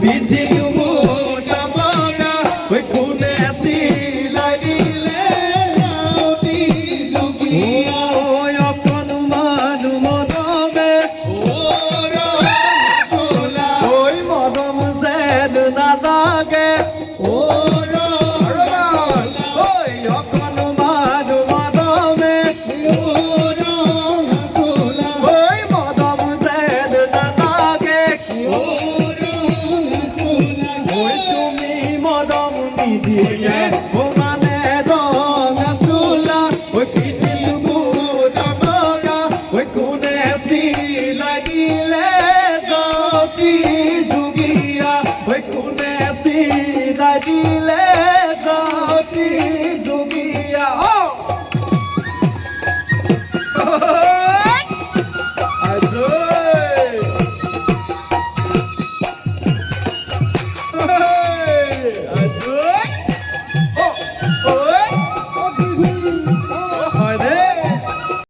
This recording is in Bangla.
পিঠিত মোটা বগা ওই কোনে সিলাই দিলে রাউটি যোগী ওই অকন মানু মদমে রসোলা ওই মদম যেন নালাগে Like